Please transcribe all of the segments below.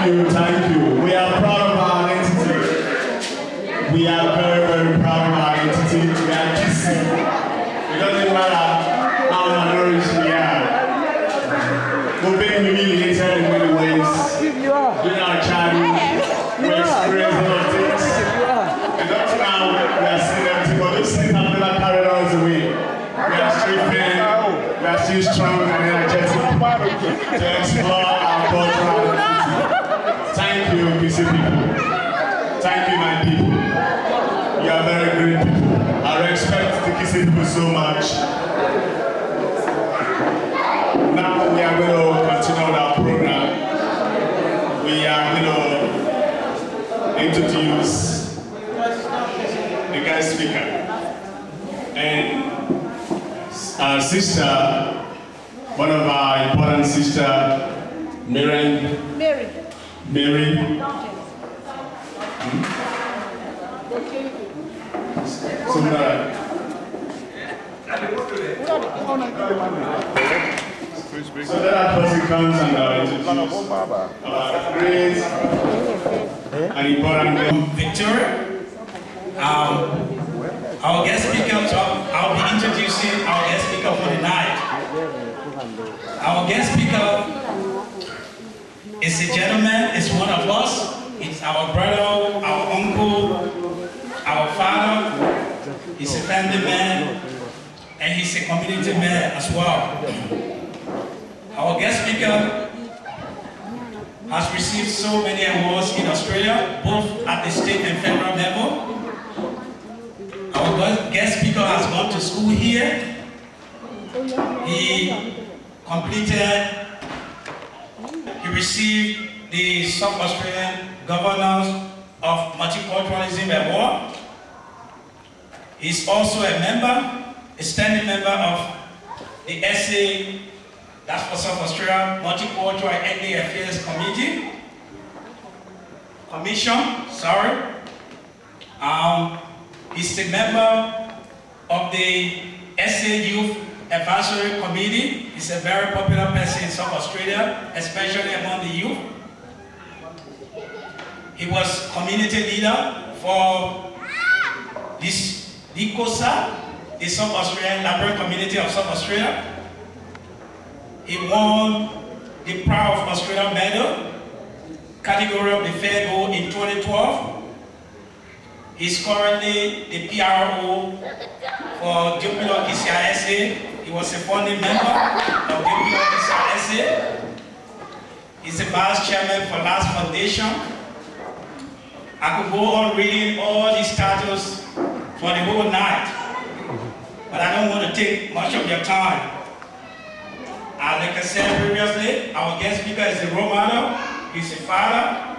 Thank you. We are proud of our identity. We are very, very proud of our identity. We are Kissia. It doesn't matter how malnourished we are. We've been humiliated in many ways. During our childhood, we experienced a lot of things. And up to now, we are still empty, but those things have never carried us away. We are strengthened, we are still strong and energetic to explore our cultural identity. Thank you, Kissia people. Thank you, my people. You are very great people. I respect the Kissia people so much. Now we are going to continue our program. We are going to introduce the guest speaker. And our sister, one of our important sisters, Mary. So that person comes and introduces great and important Victoria. Our guest speaker, I'll be introducing our guest speaker for the night. Our guest speaker is a gentleman, is one of us. It's our brother, our uncle, our father. He's a family man, and he's a community man as well. Our guest speaker has received so many awards in Australia, both at the state and federal level. Our guest speaker has gone to school here. He received the South Australian Governors of Multiculturalism Award. He's also a standing member of the SA, that's for South Australia, Multicultural and Ethnic Affairs Commission. He's a member of the SA Youth Advisory Committee. He's a very popular person in South Australia, especially among the youth. He was community leader for this Kissia, the South Australian Library Community of South Australia. He won the Proud of Australia Medal, category of the Fair Goal in 2012. He's currently the PRO for Diompillor Kissia SA. He was a founding member of Diompillor Kissia SA. He's the vice chairman for Last Foundation. I could go on reading all these titles for the whole night, but I don't want to take much of your time. Like I said previously, our guest speaker is a role model. He's a father.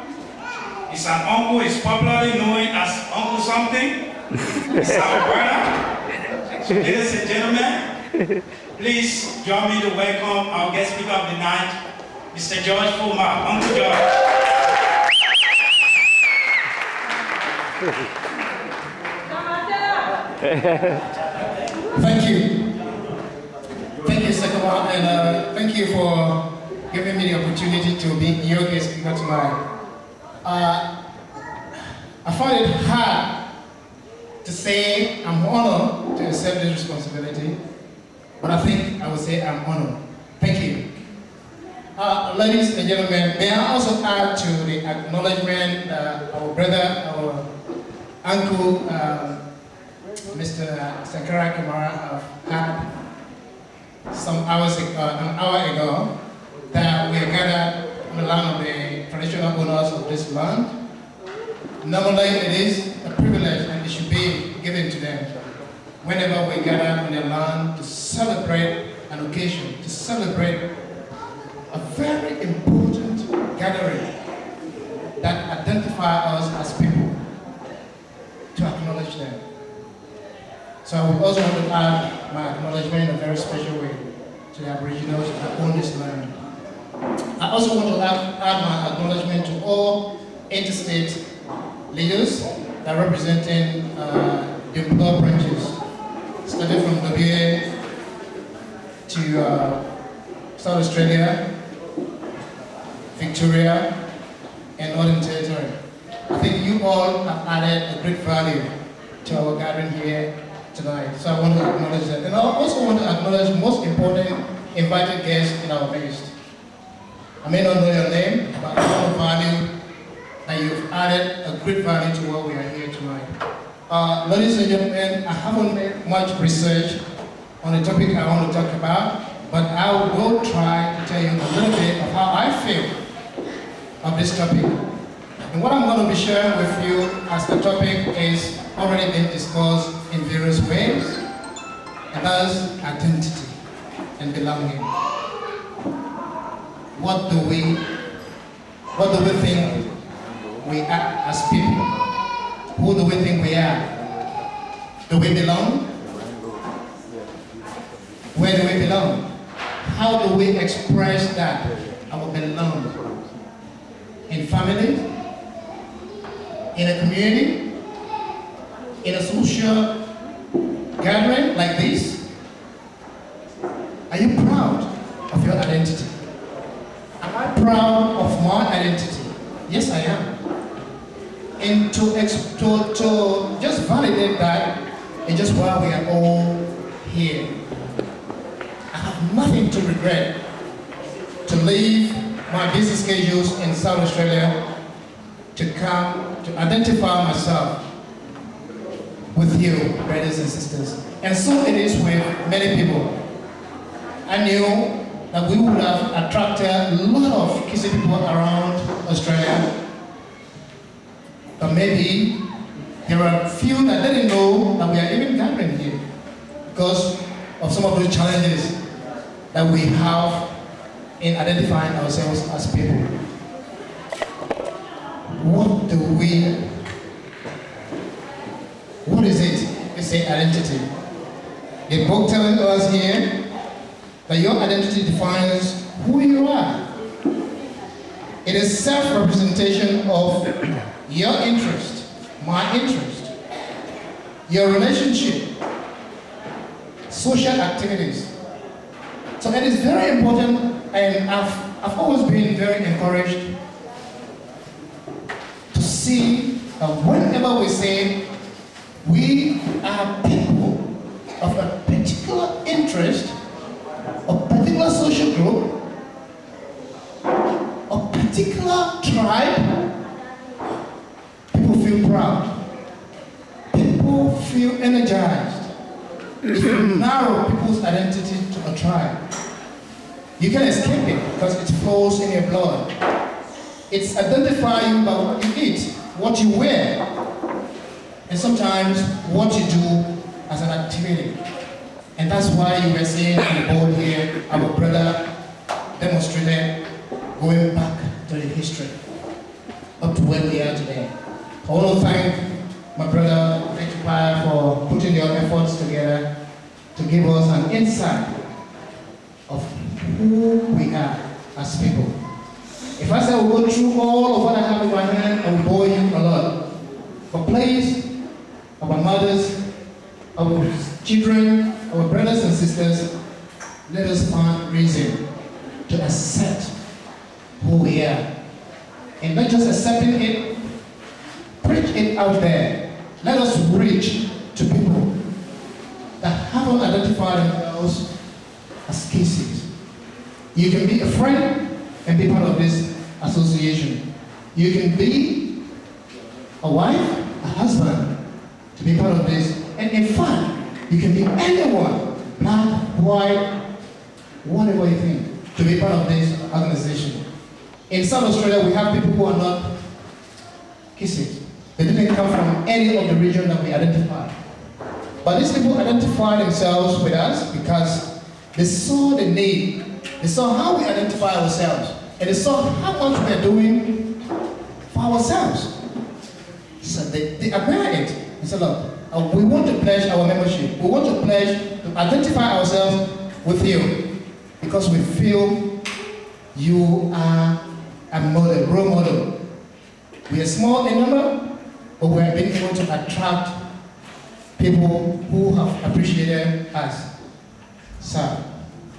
He's an uncle. He's popularly known as Uncle Something. He's our brother. So, ladies and gentlemen, please join me to welcome our guest speaker of the night, Mr. George Fulmer. Uncle George. Thank you. Thank you, Sekoma, and thank you for giving me the opportunity to be your guest speaker tonight. I find it hard to say I'm honored to accept this responsibility, but I think I would say I'm honored. Thank you. Ladies and gentlemen, may I also add to the acknowledgement our brother, our uncle, Mr. Sankara Kamara had an hour ago, that we are gathered on the land of the traditional owners of this land. Normally it is a privilege and it should be given to them whenever we gather on their land to celebrate an occasion, to celebrate a very important gathering that identifies us as people, to acknowledge them. So I would also want to add my acknowledgement in a very special way to the Aboriginals that own this land. I also want to add my acknowledgement to all interstate leaders that are representing Diompillor branches, starting from WA to South Australia, Victoria, and Northern Territory. I think you all have added a great value to our gathering here tonight, so I want to acknowledge that. And I also want to acknowledge the most important invited guests in our midst. I may not know your name, but I want to value that you've added a great value to what we are here tonight. Ladies and gentlemen, I haven't made much research on the topic I want to talk about, but I will try to tell you a little bit of how I feel of this topic. And what I'm going to be sharing with you as the topic is already been discussed in various ways, and that's identity and belonging. What do we think we are as people? Who do we think we are? Do we belong? Where do we belong? How do we express that, our belong? In family, in a community, in a social gathering like this? Are you proud of your identity? Am I proud of my identity? Yes, I am. And to just validate that, it's just why we are all here. I have nothing to regret to leave my busy schedules in South Australia to come to identify myself with you, brothers and sisters. And so it is with many people. I knew that we would have attracted a lot of Kissia people around Australia, but maybe there are a few that didn't know that we are even gathering here because of some of the challenges that we have in identifying ourselves as people. What is it? It's an identity. The book telling us here that your identity defines who you are. It is self-representation of your interest, my interest, your relationship, social activities. So it is very important, and I've always been very encouraged to see that whenever we say we are people of a particular interest, a particular social group, a particular tribe, people feel proud. People feel energized. If you narrow people's identity to a tribe, you can escape it because it flows in your blood. It's identifying by what you eat, what you wear, and sometimes what you do as an activity. And that's why you were seeing on the board here, our brother demonstrated going back to the history, up to where we are today. I want to thank my brother Diompillor for putting your efforts together to give us an insight of who we are as people. If I say we'll go through all of what I have in my hand, I will bore you a lot. But please, our mothers, our children, our brothers and sisters, let us find reason to accept who we are. And not just accepting it, preach it out there. Let us reach to people that haven't identified themselves as Kissias. You can be a friend and be part of this association. You can be a wife, a husband, to be part of this. And in fact, you can be anyone, black, white, whatever you think, to be part of this organization. In South Australia, we have people who are not Kissias. They didn't come from any of the region that we identified. But these people identify themselves with us because they saw the need. They saw how we identify ourselves. And they saw how much we are doing for ourselves. So they admire it. They said, look, we want to pledge our membership. We want to pledge to identify ourselves with you because we feel you are a model, role model. We are small in number, but we have been able to attract people who have appreciated us. So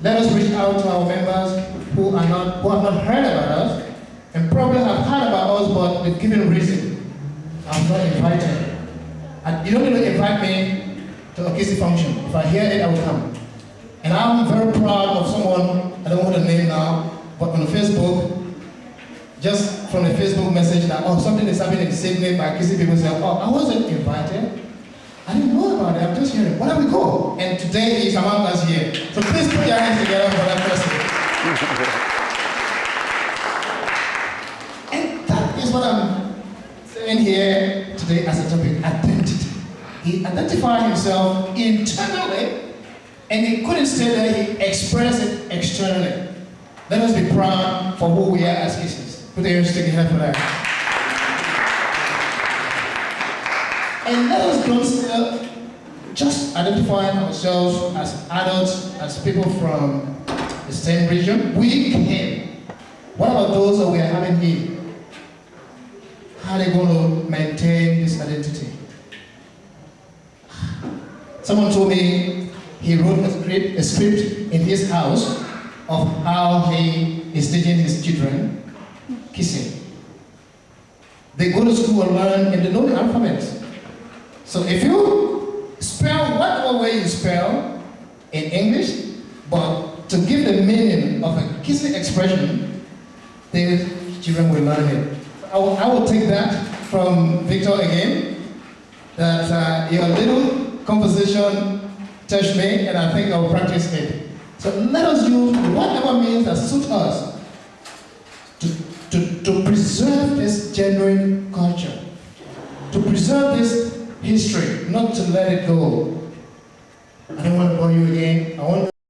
let us reach out to our members who have not heard about us and probably have heard about us, but they've given reason. I'm not invited. And you don't need to invite me to a Kissia function. If I hear it, I will come. And I'm very proud of someone, I don't want to name now, but on Facebook, just from the Facebook message that, oh, something is happening in Sydney by Kissia people say, oh, I wasn't invited. I didn't know about it, I'm just hearing. Why don't we go? And today he's among us here. So please put your hands together for that person. And that is what I'm saying here today as a topic, identity. He identified himself internally, and he couldn't say that he expressed it externally. Let us be proud for who we are as Kissias. Put your hands together for that. And let us don't just identify ourselves as adults, as people from the same region. We came. What about those that we are having here? How are they you going to maintain this identity? Someone told me he wrote a script in his house of how he is teaching his children Kissia. They go to school and learn and they know the alphabet. So if you spell whatever way you spell in English, but to give the meaning of a Kissia expression, the children will learn it. I will take that from Victor again, that your little conversation touched me, and I think I'll practice it. So let us use whatever means that suit us to preserve this genuine culture, to preserve this history, not to let it go. I don't want to bore you again. I want